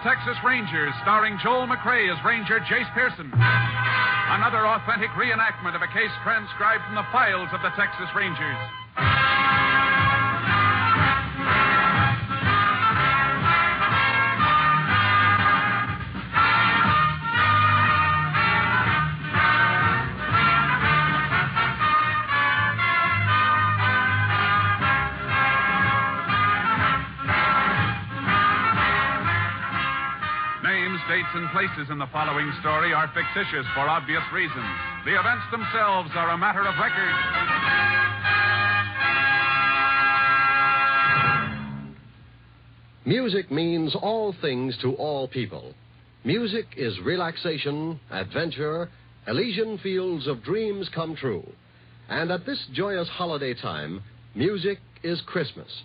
Texas Rangers, starring Joel McRae as Ranger Jace Pearson. Another authentic reenactment of a case transcribed from the files of the Texas Rangers. Dates and places in the following story are fictitious for obvious reasons. The events themselves are a matter of record. Music means all things to all people. Music is relaxation, adventure, Elysian fields of dreams come true. And at this joyous holiday time, music is Christmas.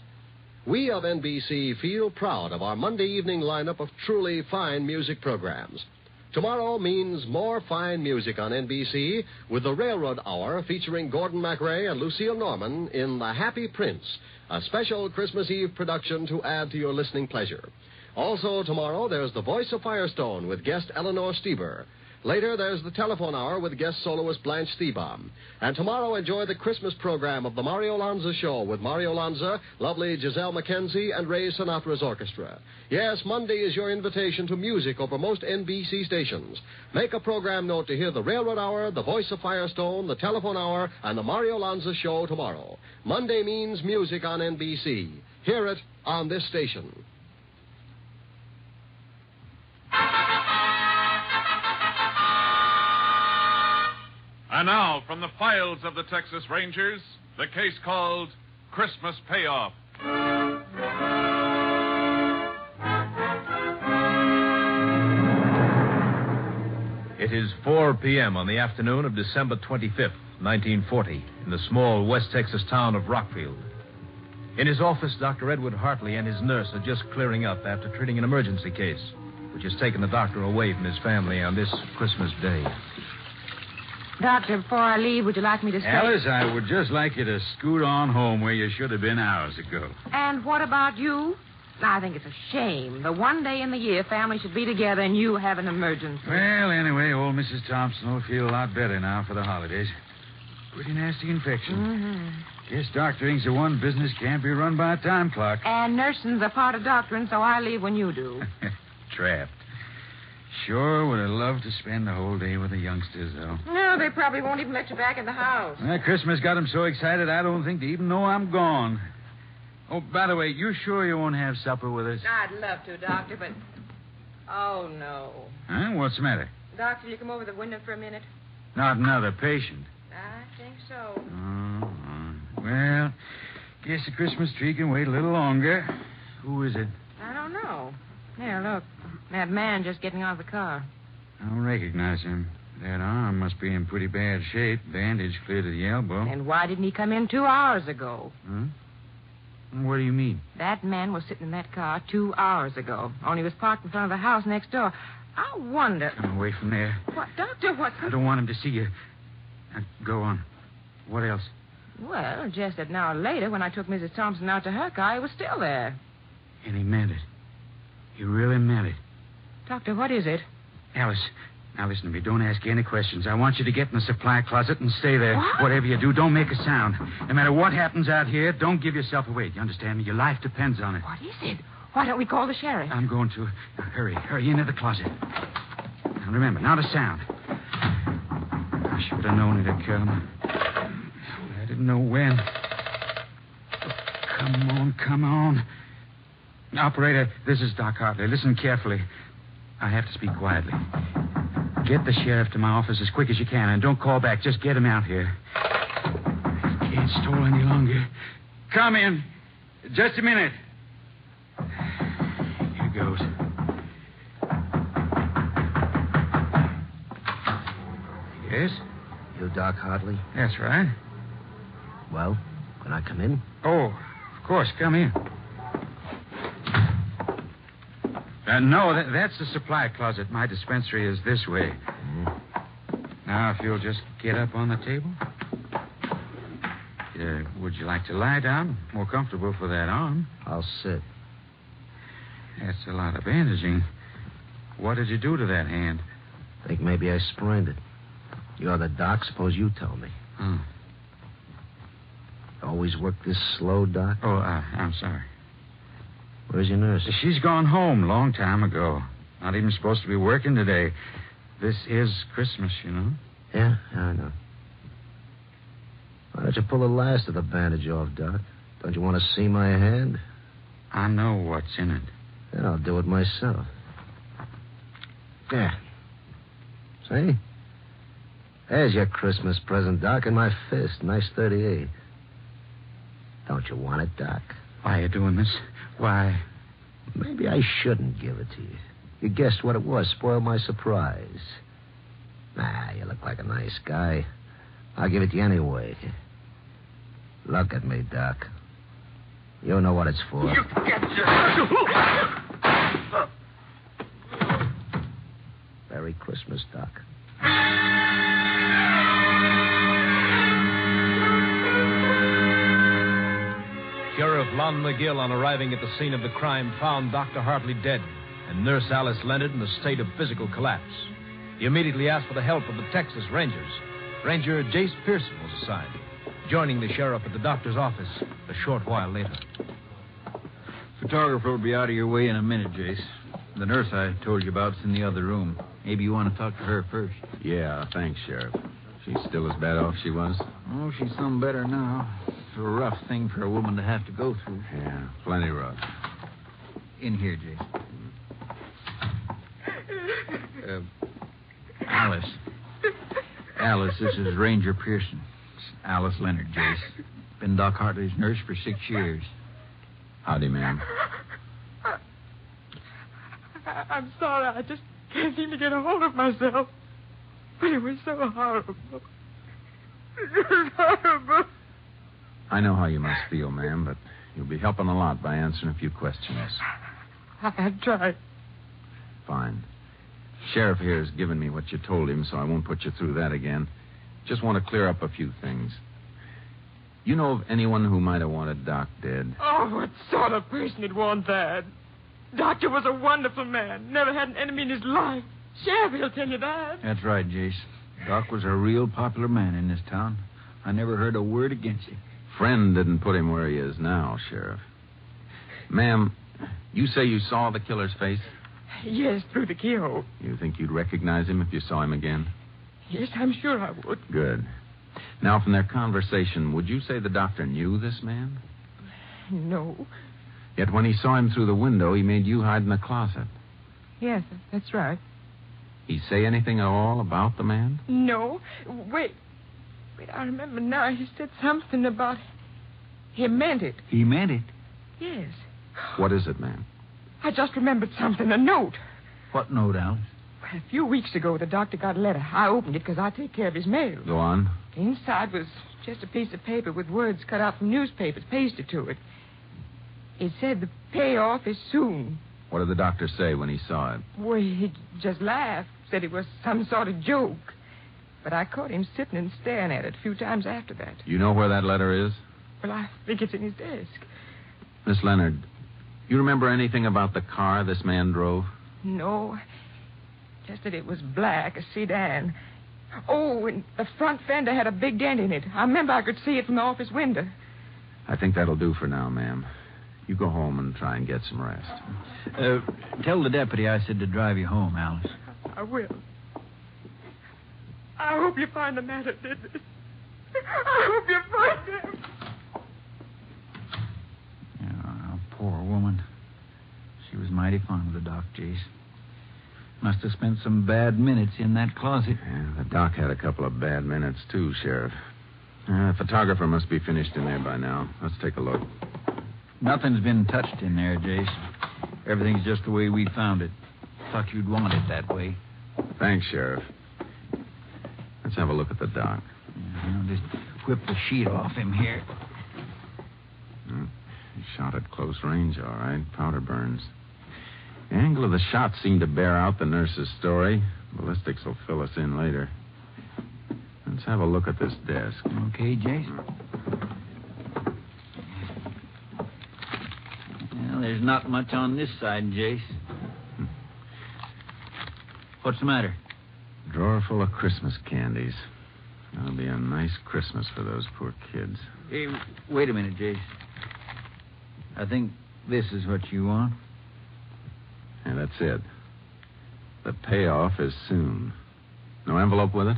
We of NBC feel proud of our Monday evening lineup of truly fine music programs. Tomorrow means more fine music on NBC with the Railroad Hour featuring Gordon MacRae and Lucille Norman in The Happy Prince, a special Christmas Eve production to add to your listening pleasure. Also tomorrow, there's The Voice of Firestone with guest Eleanor Stieber. Later, there's the Telephone Hour with guest soloist Blanche Thiebaum. And tomorrow, enjoy the Christmas program of the Mario Lanza Show with Mario Lanza, lovely Giselle McKenzie, and Ray Sinatra's orchestra. Yes, Monday is your invitation to music over most NBC stations. Make a program note to hear the Railroad Hour, the Voice of Firestone, the Telephone Hour, and the Mario Lanza Show tomorrow. Monday means music on NBC. Hear it on this station. And now, from the files of the Texas Rangers, the case called Christmas Payoff. It is 4 p.m. on the afternoon of December 25th, 1940, in the small West Texas town of Rockfield. In his office, Dr. Edward Hartley and his nurse are just clearing up after treating an emergency case, which has taken the doctor away from his family on this Christmas Day. Doctor, before I leave, would you like me to stay? Alice, I would just like you to scoot on home where you should have been hours ago. And what about you? I think it's a shame. The one day in the year families should be together and you have an emergency. Well, anyway, old Mrs. Thompson will feel a lot better now for the holidays. Pretty nasty infection. Mm-hmm. Guess doctoring's the one business can't be run by a time clock. And nursing's a part of doctoring, so I leave when you do. Trapped. Sure would have loved to spend the whole day with the youngsters, though. No, they probably won't even let you back in the house. Well, Christmas got them so excited I don't think they even know I'm gone. Oh, by the way, you sure you won't have supper with us? I'd love to, Doctor, but... Oh, no. Huh? What's the matter? Doctor, will you come over the window for a minute? Not another patient. I think so. Well, guess the Christmas tree can wait a little longer. Who is it? I don't know. There, look. That man just getting out of the car. I don't recognize him. That arm must be in pretty bad shape. Bandage clear to the elbow. And why didn't he come in 2 hours ago? Huh? What do you mean? That man was sitting in that car 2 hours ago. Only was parked in front of the house next door. I wonder... Come away from there. What, Doctor, what... I don't want him to see you. Now, go on. What else? Well, just an hour later, when I took Mrs. Thompson out to her car, he was still there. And he meant it. He really meant it. Doctor, what is it? Alice, now listen to me. Don't ask any questions. I want you to get in the supply closet and stay there. What? Whatever you do, don't make a sound. No matter what happens out here, don't give yourself away. You understand me? Your life depends on it. What is it? Why don't we call the sheriff? I'm going to. Now, hurry into the closet. Now, remember, not a sound. I should have known it'd come. I didn't know when. Oh, come on. Operator, this is Doc Hartley. Listen carefully. I have to speak quietly. Get the sheriff to my office as quick as you can, and don't call back. Just get him out here. I can't stall any longer. Come in. Just a minute. Here goes. Yes? You Doc Hartley? That's right. Well, can I come in? Oh, of course. Come in. No, that's the supply closet. My dispensary is this way. Now, if you'll just get up on the table. Would you like to lie down? More comfortable for that arm. I'll sit. That's a lot of bandaging. What did you do to that hand? Think maybe I sprained it. You're the doc. Suppose you tell me. Always work this slow, Doc? Oh, I'm sorry. Where's your nurse? She's gone home long time ago. Not even supposed to be working today. This is Christmas, you know. Yeah, I know. Why don't you pull the last of the bandage off, Doc? Don't you want to see my hand? I know what's in it. Then I'll do it myself. Yeah. See? There's your Christmas present, Doc, in my fist. Nice 38. Don't you want it, Doc? Why are you doing this? Why? Maybe I shouldn't give it to you. You guessed what it was. Spoiled my surprise. Nah, you look like a nice guy. I'll give it to you anyway. Look at me, Doc. You know what it's for. You get your... Merry Christmas, Doc. Sheriff Lon McGill, on arriving at the scene of the crime, found Dr. Hartley dead and Nurse Alice Leonard in a state of physical collapse. He immediately asked for the help of the Texas Rangers. Ranger Jace Pearson was assigned, joining the sheriff at the doctor's office a short while later. Photographer will be out of your way in a minute, Jace. The nurse I told you about's in the other room. Maybe you want to talk to her first. Yeah, thanks, Sheriff. She's still as bad off as she was? Oh, she's some better now. It's a rough thing for a woman to have to go through. Yeah, plenty rough. In here, Jace. Alice. Alice, this is Ranger Pearson. It's Alice Leonard, Jace. Been Doc Hartley's nurse for 6 years. Howdy, ma'am. I'm sorry. I just can't seem to get a hold of myself. But it was so horrible. It was horrible. I know how you must feel, ma'am, but you'll be helping a lot by answering a few questions. I tried. Fine. Sheriff here has given me what you told him, so I won't put you through that again. Just want to clear up a few things. You know of anyone who might have wanted Doc dead? Oh, what sort of person would want that? Doctor was a wonderful man. Never had an enemy in his life. Sheriff, he'll tell you that. That's right, Jace. Doc was a real popular man in this town. I never heard a word against him. Friend didn't put him where he is now, Sheriff. Ma'am, you say you saw the killer's face? Yes, through the keyhole. You think you'd recognize him if you saw him again? Yes, I'm sure I would. Good. Now, from their conversation, would you say the doctor knew this man? No. Yet when he saw him through the window, he made you hide in the closet. Yes, that's right. He say anything at all about the man? No. Wait, I remember now. He said something about... He meant it. He meant it? Yes. What is it, ma'am? I just remembered something. A note. What note, Alice? A few weeks ago, the doctor got a letter. I opened it because I take care of his mail. Go on. Inside was just a piece of paper with words cut out from newspapers pasted to it. It said the payoff is soon. What did the doctor say when he saw it? Well, he just laughed, said it was some sort of joke. But I caught him sitting and staring at it a few times after that. You know where that letter is? Well, I think it's in his desk. Miss Leonard, you remember anything about the car this man drove? No. Just that it was black, a sedan. Oh, and the front fender had a big dent in it. I remember I could see it from the office window. I think that'll do for now, ma'am. You go home and try and get some rest. Tell the deputy I said to drive you home, Alice. I will. I hope you find the man that did this. I hope you find him. Oh, poor woman. She was mighty fond of the doc, Jace. Must have spent some bad minutes in that closet. Yeah, the doc had a couple of bad minutes, too, Sheriff. The photographer must be finished in there by now. Let's take a look. Nothing's been touched in there, Jace. Everything's just the way we found it. Thought you'd want it that way. Thanks, Sheriff. Let's have a look at the doc. Just whip the sheet off him here. He shot at close range, all right. Powder burns. The angle of the shot seemed to bear out the nurse's story. Ballistics will fill us in later. Let's have a look at this desk. Okay, Jace. Well, there's not much on this side, Jace. What's the matter? Drawer full of Christmas candies. That'll be a nice Christmas for those poor kids. Hey, wait a minute, Jace. I think this is what you want. And that's it. The payoff is soon. No envelope with it?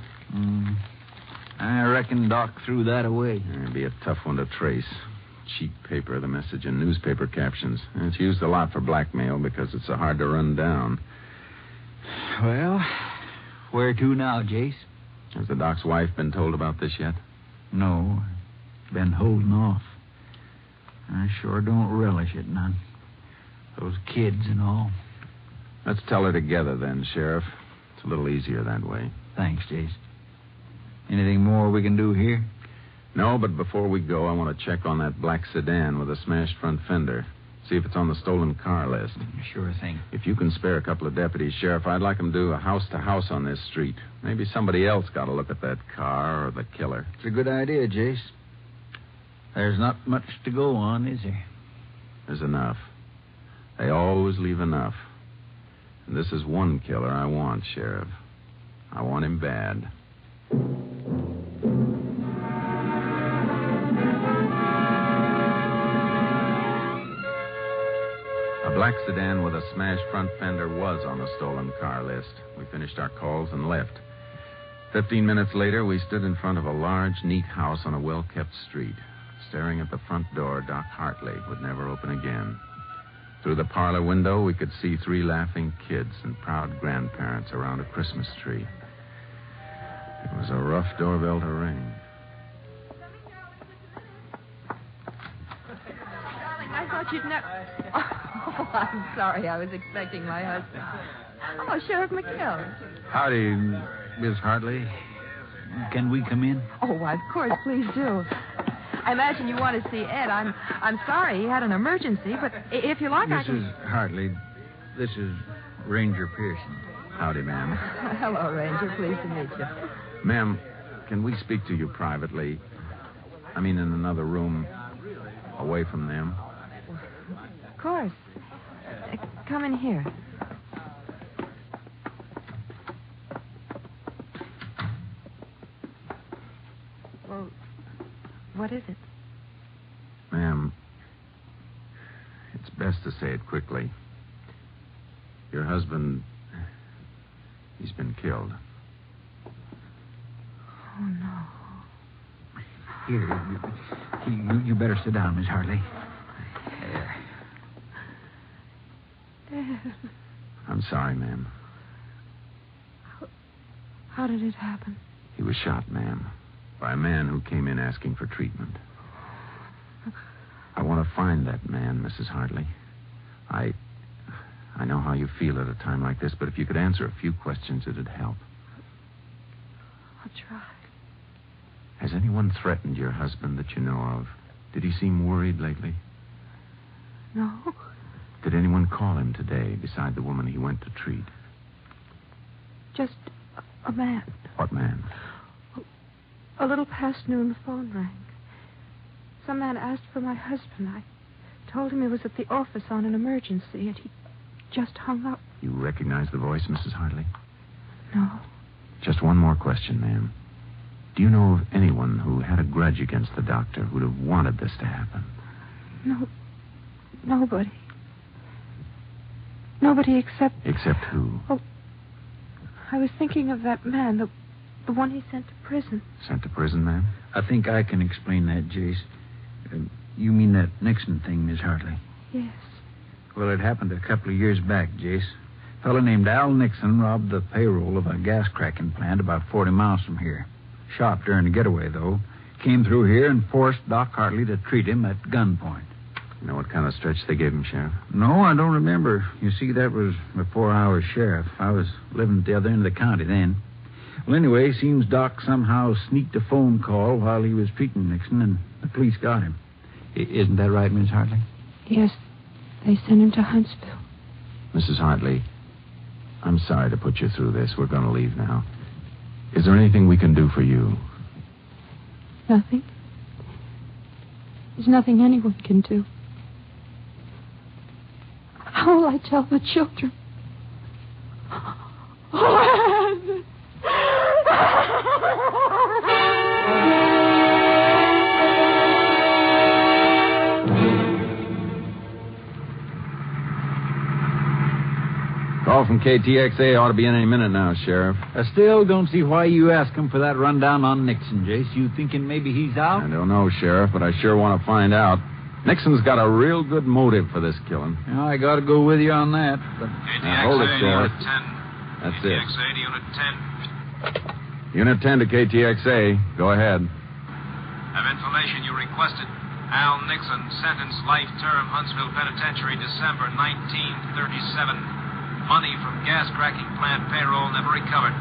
I reckon Doc threw that away. It'd be a tough one to trace. Cheap paper, the message, and newspaper captions. And it's used a lot for blackmail because it's so hard to run down. Well, where to now, Jace? Has the doc's wife been told about this yet? No. Been holding off. I sure don't relish it none. Those kids and all. Let's tell her together then, Sheriff. It's a little easier that way. Thanks, Jace. Anything more we can do here? No, but before we go, I want to check on that black sedan with a smashed front fender. See if it's on the stolen car list. Sure thing. If you can spare a couple of deputies, Sheriff, I'd like them to do a house-to-house on this street. Maybe somebody else got a look at that car or the killer. It's a good idea, Jace. There's not much to go on, is there? There's enough. They always leave enough. And this is one killer I want, Sheriff. I want him bad. A black sedan with a smashed front fender was on the stolen car list. We finished our calls and left. 15 minutes later, we stood in front of a large, neat house on a well-kept street. Staring at the front door, Doc Hartley would never open again. Through the parlor window, we could see 3 laughing kids and proud grandparents around a Christmas tree. It was a rough doorbell to ring. Darling, I thought you'd never... Oh, I'm sorry. I was expecting my husband. Oh, Sheriff McGill. Howdy, Miss Hartley. Can we come in? Oh, why, of course. Please do. I imagine you want to see Ed. I'm sorry. He had an emergency, but if you like, I can... Mrs. Hartley, this is Ranger Pearson. Howdy, ma'am. Hello, Ranger. Pleased to meet you. Ma'am, can we speak to you privately? I mean, in another room, away from them? Of course. Come in here. Well, what is it? Ma'am, it's best to say it quickly. Your husband, he's been killed. Oh, no. Here, you better sit down, Miss Hartley. I'm sorry, ma'am. How did it happen? He was shot, ma'am, by a man who came in asking for treatment. I want to find that man, Mrs. Hartley. I know how you feel at a time like this, but if you could answer a few questions, it'd help. I'll try. Has anyone threatened your husband that you know of? Did he seem worried lately? No. Did anyone call him today beside the woman he went to treat? Just a man. What man? A little past noon, the phone rang. Some man asked for my husband. I told him he was at the office on an emergency, and he just hung up. You recognize the voice, Mrs. Hartley? No. Just one more question, ma'am. Do you know of anyone who had a grudge against the doctor who'd have wanted this to happen? No. Nobody. Nobody except... Except who? Oh, I was thinking of that man, the one he sent to prison. Sent to prison, ma'am? I think I can explain that, Jace. You mean that Nixon thing, Miss Hartley? Yes. Well, it happened a couple of years back, Jace. A fellow named Al Nixon robbed the payroll of a gas cracking plant about 40 miles from here. Shot during the getaway, though. Came through here and forced Doc Hartley to treat him at gunpoint. You know what kind of stretch they gave him, Sheriff? No, I don't remember. You see, that was before I was sheriff. I was living at the other end of the county then. Well, anyway, seems Doc somehow sneaked a phone call while he was treating Nixon, and the police got him. Isn't that right, Miss Hartley? Yes. They sent him to Huntsville. Mrs. Hartley, I'm sorry to put you through this. We're going to leave now. Is there anything we can do for you? Nothing. There's nothing anyone can do. How will I tell the children? Oh, Call from KTXA ought to be in any minute now, Sheriff. I still don't see why you ask him for that rundown on Nixon, Jace. You thinking maybe he's out? I don't know, Sheriff, but I sure want to find out. Nixon's got a real good motive for this killing. Well, I got to go with you on that. But... KTXA, hold it, Sheriff. Unit 10. That's KTXA it. to Unit 10. Unit 10 to KTXA. Go ahead. Have information you requested. Al Nixon, sentenced life term, Huntsville Penitentiary, December 1937. Money from gas cracking plant payroll never recovered.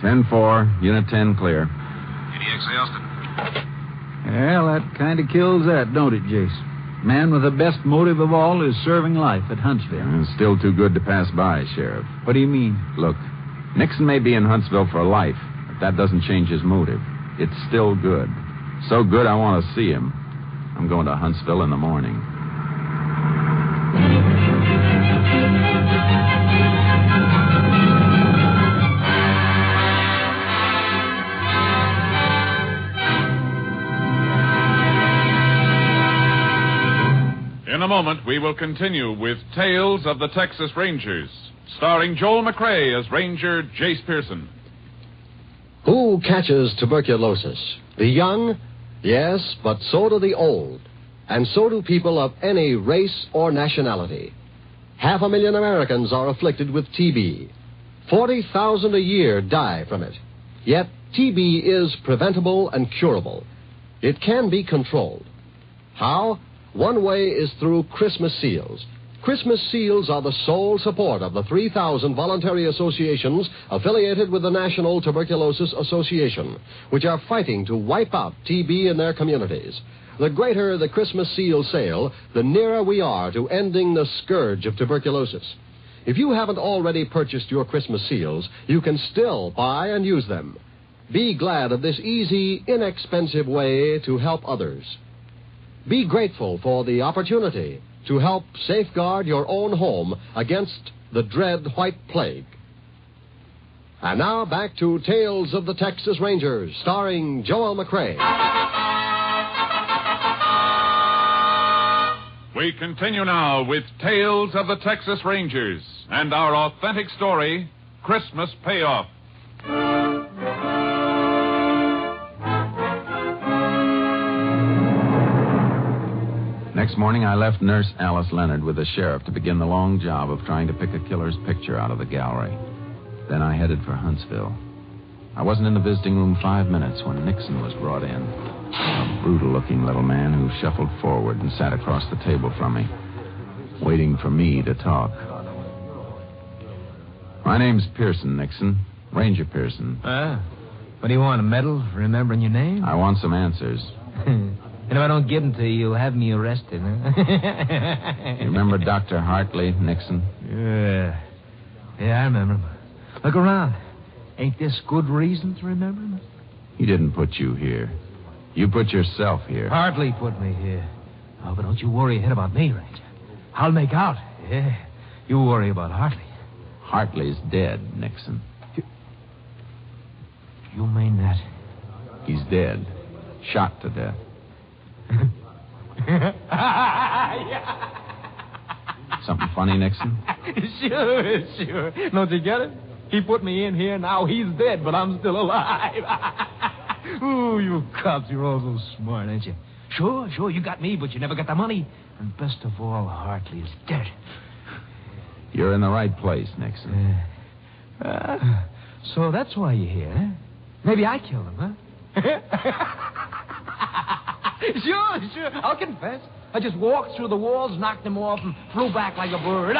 10-4. Unit 10 clear. KTXA Austin. Well, that kind of kills that, don't it, Jace? Man with the best motive of all is serving life at Huntsville. It's still too good to pass by, Sheriff. What do you mean? Look, Nixon may be in Huntsville for life, but that doesn't change his motive. It's still good. So good I want to see him. I'm going to Huntsville in the morning. In a moment, we will continue with Tales of the Texas Rangers, starring Joel McRae as Ranger Jace Pearson. Who catches tuberculosis? The young? Yes, but so do the old. And so do people of any race or nationality. 500,000 Americans are afflicted with TB. 40,000 a year die from it. Yet TB is preventable and curable. It can be controlled. How? One way is through Christmas seals. Christmas seals are the sole support of the 3,000 voluntary associations affiliated with the National Tuberculosis Association, which are fighting to wipe out TB in their communities. The greater the Christmas seal sale, the nearer we are to ending the scourge of tuberculosis. If you haven't already purchased your Christmas seals, you can still buy and use them. Be glad of this easy, inexpensive way to help others. Be grateful for the opportunity to help safeguard your own home against the dread white plague. And now back to Tales of the Texas Rangers, starring Joel McRae. We continue now with Tales of the Texas Rangers and our authentic story, Christmas Payoff. Next morning, I left Nurse Alice Leonard with the sheriff to begin the long job of trying to pick a killer's picture out of the gallery. Then I headed for Huntsville. I wasn't in the visiting room 5 minutes when Nixon was brought in. A brutal-looking little man who shuffled forward and sat across the table from me, waiting for me to talk. My name's Pearson, Nixon. Ranger Pearson. What do you want, a medal for remembering your name? I want some answers. And if I don't give them to you, you'll have me arrested, huh? You remember Dr. Hartley, Nixon? Yeah, I remember him. Look around. Ain't this good reason to remember him? He didn't put you here. You put yourself here. Hartley put me here. Oh, but don't you worry a head about me, Ranger. I'll make out. Yeah. You worry about Hartley. Hartley's dead, Nixon. You mean that? He's dead. Shot to death. Something funny, Nixon? Sure. Don't you get it? He put me in here, now he's dead, but I'm still alive. Ooh, you cops, you're all so smart, ain't you? Sure, you got me, but you never got the money. And best of all, Hartley is dead. You're in the right place, Nixon. So that's why you're here, huh? Maybe I killed him, huh? Sure. I'll confess. I just walked through the walls, knocked him off, and flew back like a bird.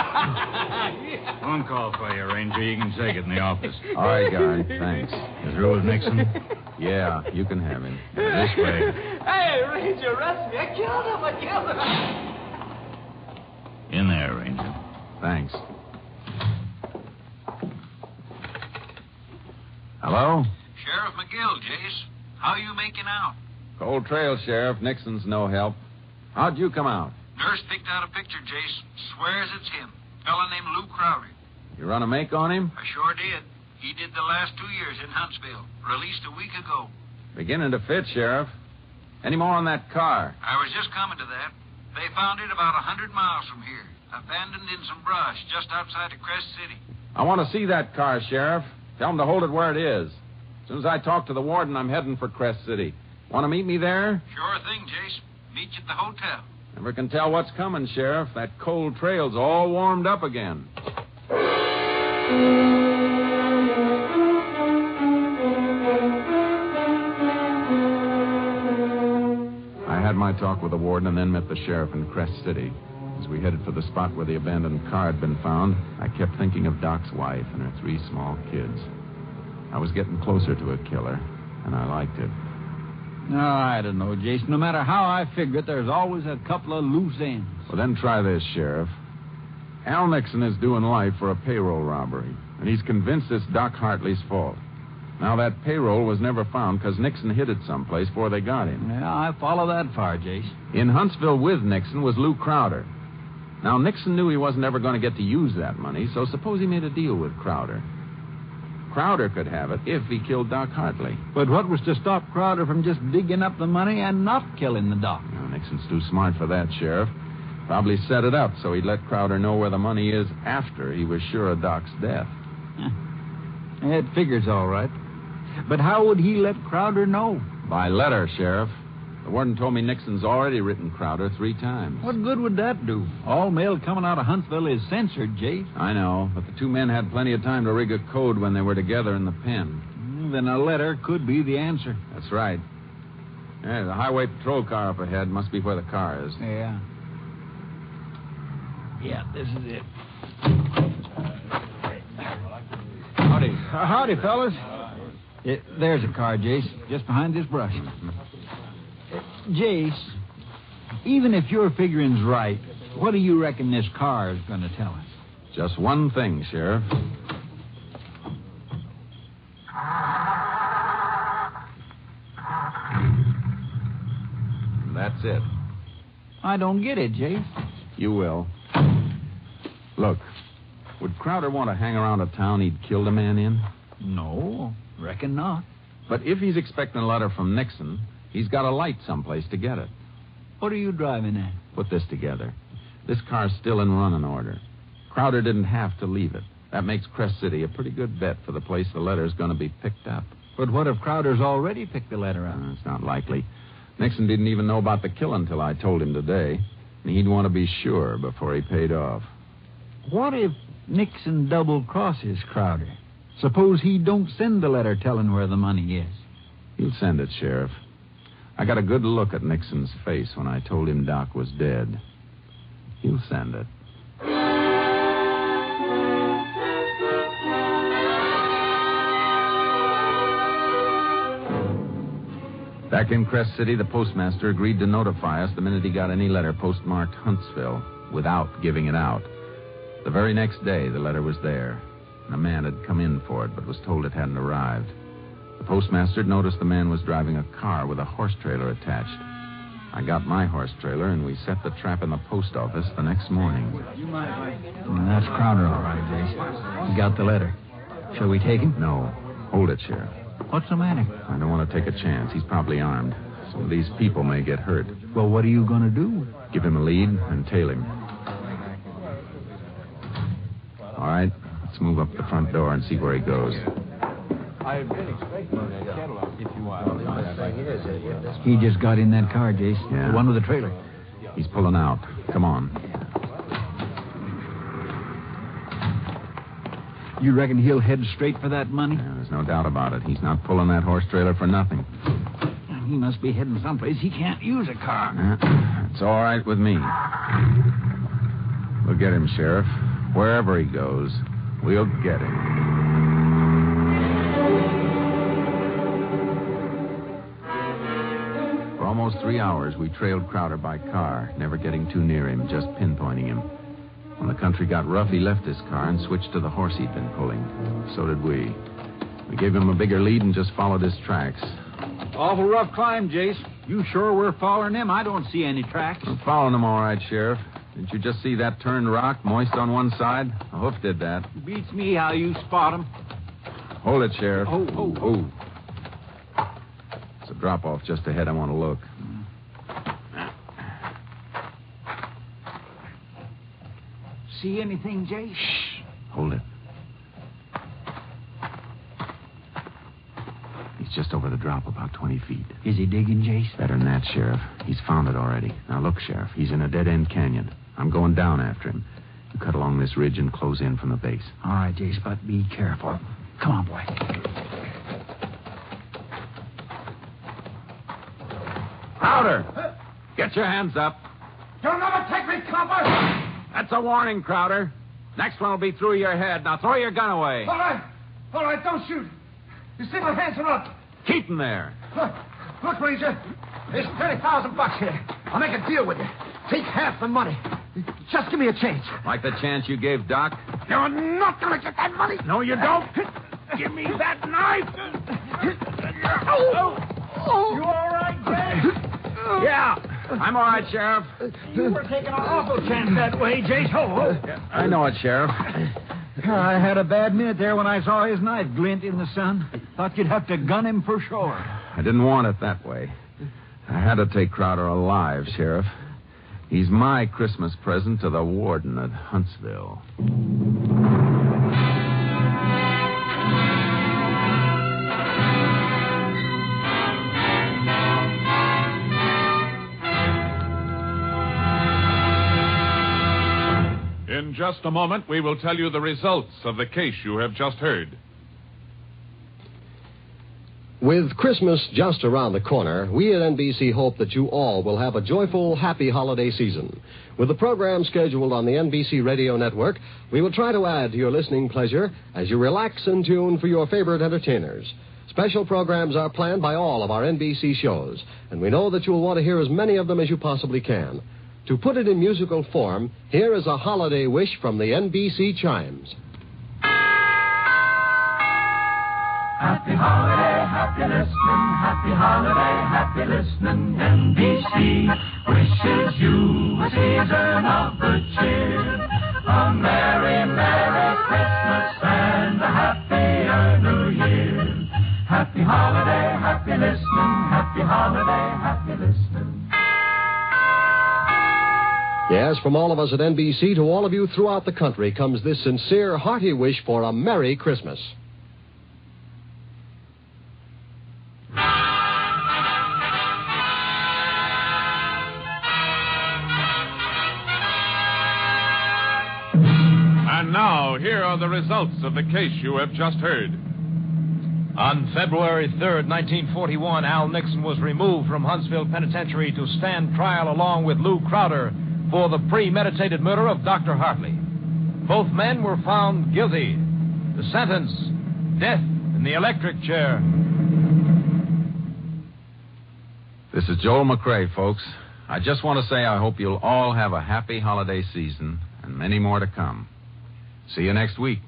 Phone call for you, Ranger. You can take it in the office. All right, guard. Thanks. You through with Nixon? Yeah, you can have him. This way. Hey, Ranger, arrest me. I killed him. In there, Ranger. Thanks. Hello? Sheriff McGill, Jace. How you making out? Cold trail, Sheriff. Nixon's no help. How'd you come out? Nurse picked out a picture, Jace. Swears it's him. Fella named Lou Crowder. You run a make on him? I sure did. He did the last 2 years in Huntsville. Released a week ago. Beginning to fit, Sheriff. Any more on that car? I was just coming to that. They found it about 100 miles from here. Abandoned in some brush just outside of Crest City. I want to see that car, Sheriff. Tell him to hold it where it is. As soon as I talk to the warden, I'm heading for Crest City. Want to meet me there? Sure thing, Jace. Meet you at the hotel. Never can tell what's coming, Sheriff. That cold trail's all warmed up again. I had my talk with the warden and then met the sheriff in Crest City. As we headed for the spot where the abandoned car had been found, I kept thinking of Doc's wife and her 3 small kids. I was getting closer to a killer, and I liked it. No, I don't know, Jason. No matter how I figure it, there's always a couple of loose ends. Well, then try this, Sheriff. Al Nixon is due in life for a payroll robbery, and he's convinced it's Doc Hartley's fault. Now, that payroll was never found because Nixon hid it someplace before they got him. Yeah, I follow that far, Jace. In Huntsville with Nixon was Lou Crowder. Now, Nixon knew he wasn't ever going to get to use that money, so suppose he made a deal with Crowder. Crowder could have it if he killed Doc Hartley. But what was to stop Crowder from just digging up the money and not killing the doc? No, Nixon's too smart for that, Sheriff. Probably set it up so he'd let Crowder know where the money is after he was sure of Doc's death. It figures all right. But how would he let Crowder know? By letter, Sheriff. The warden told me Nixon's already written Crowder 3 times. What good would that do? All mail coming out of Huntsville is censored, Jace. I know, but the 2 men had plenty of time to rig a code when they were together in the pen. Then a letter could be the answer. That's right. Yeah, the highway patrol car up ahead must be where the car is. Yeah. Yeah, this is it. Howdy. Howdy, fellas. There's a car, Jace, just behind this brush. Jace, even if your figuring's right, what do you reckon this car is going to tell us? Just one thing, Sheriff. That's it. I don't get it, Jace. You will. Look, would Crowder want to hang around a town he'd killed a man in? No, reckon not. But if he's expecting a letter from Nixon, he's got a light someplace to get it. What are you driving at? Put this together. This car's still in running order. Crowder didn't have to leave it. That makes Crest City a pretty good bet for the place the letter's going to be picked up. But what if Crowder's already picked the letter up? It's not likely. Nixon didn't even know about the killing until I told him today. And he'd want to be sure before he paid off. What if Nixon double-crosses Crowder? Suppose he don't send the letter telling where the money is. He'll send it, Sheriff. I got a good look at Nixon's face when I told him Doc was dead. He'll send it. Back in Crest City, the postmaster agreed to notify us the minute he got any letter postmarked Huntsville without giving it out. The very next day, the letter was there, and a man had come in for it but was told it hadn't arrived. The postmaster had noticed the man was driving a car with a horse trailer attached. I got my horse trailer, and we set the trap in the post office the next morning. That's Crowder, all right, Jace. He got the letter. Shall we take him? No. Hold it, Sheriff. What's the matter? I don't want to take a chance. He's probably armed. Some of these people may get hurt. Well, what are you going to do? Give him a lead and tail him. All right, let's move up the front door and see where he goes. I've been expecting a Cadillac, if you want. He just got in that car, Jace. Yeah. The one with the trailer. He's pulling out. Come on. You reckon he'll head straight for that money? Yeah, there's no doubt about it. He's not pulling that horse trailer for nothing. He must be heading someplace he can't use a car. It's all right with me. We'll get him, Sheriff. Wherever he goes, we'll get him. For almost 3 hours, we trailed Crowder by car, never getting too near him, just pinpointing him. When the country got rough, he left his car and switched to the horse he'd been pulling. So did we. We gave him a bigger lead and just followed his tracks. Awful rough climb, Jace. You sure were following him? I don't see any tracks. I'm following him all right, Sheriff. Didn't you just see that turned rock, moist on one side? A hoof did that. Beats me how you spot 'em. Hold it, Sheriff. Oh. It's a drop-off just ahead. I want to look. See anything, Jay? Shh. Hold it. He's just over the drop, about 20 feet. Is he digging, Jace? Better than that, Sheriff. He's found it already. Now, look, Sheriff. He's in a dead-end canyon. I'm going down after him. You cut along this ridge and close in from the base. All right, Jace, but be careful. Come on, boy. Crowder! Get your hands up. You'll never take me, copper! That's a warning, Crowder. Next one will be through your head. Now throw your gun away. All right, don't shoot. You see my hands are up. Keep them there. Look, Ranger, there's $30,000 here. I'll make a deal with you. Take half the money. Just give me a chance. Like the chance you gave Doc? You're not going to get that money. No, you don't. Give me that knife. You all right, Jay? Yeah, I'm all right, Sheriff. You were taking an awful chance that way, Jace. I know it, Sheriff. I had a bad minute there when I saw his knife glint in the sun. Thought you'd have to gun him for sure. I didn't want it that way. I had to take Crowder alive, Sheriff. He's my Christmas present to the warden at Huntsville. In just a moment, we will tell you the results of the case you have just heard. With Christmas just around the corner, we at NBC hope that you all will have a joyful, happy holiday season. With the program scheduled on the NBC radio network, we will try to add to your listening pleasure as you relax and tune for your favorite entertainers. Special programs are planned by all of our NBC shows, and we know that you'll want to hear as many of them as you possibly can. To put it in musical form, here is a holiday wish from the NBC Chimes. Happy holiday, happy listening, happy holiday, happy listening. NBC wishes you a season of good cheer. A merry, merry Christmas and a happier New Year. Happy holiday, happy listening, happy holiday, happy listening. Yes, from all of us at NBC to all of you throughout the country comes this sincere, hearty wish for a Merry Christmas. And now, here are the results of the case you have just heard. On February 3rd, 1941, Al Nixon was removed from Huntsville Penitentiary to stand trial along with Lou Crowder for the premeditated murder of Dr. Hartley. Both men were found guilty. The sentence, death in the electric chair. This is Joel McRae, folks. I just want to say I hope you'll all have a happy holiday season and many more to come. See you next week.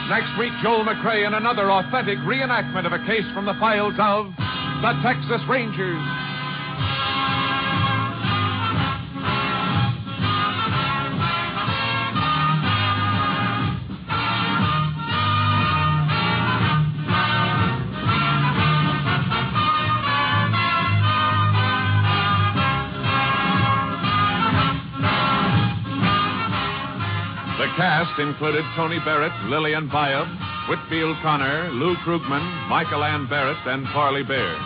Next week, Joel McRae in another authentic reenactment of a case from the files of the Texas Rangers. The cast included Tony Barrett, Lillian Bayov, Whitfield Connor, Lou Krugman, Michael Ann Barrett, and Farley Bear.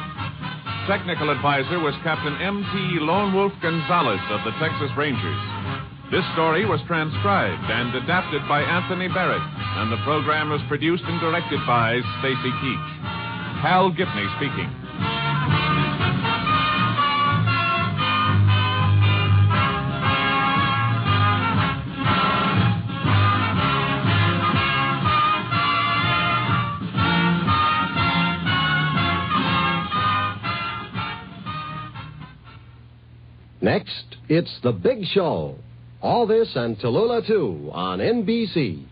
Technical advisor was Captain M.T. Lone Wolf Gonzalez of the Texas Rangers. This story was transcribed and adapted by Anthony Barrett, and the program was produced and directed by Stacy Keach. Hal Gibney speaking. Next, it's The Big Show. All this and Tallulah, too, on NBC.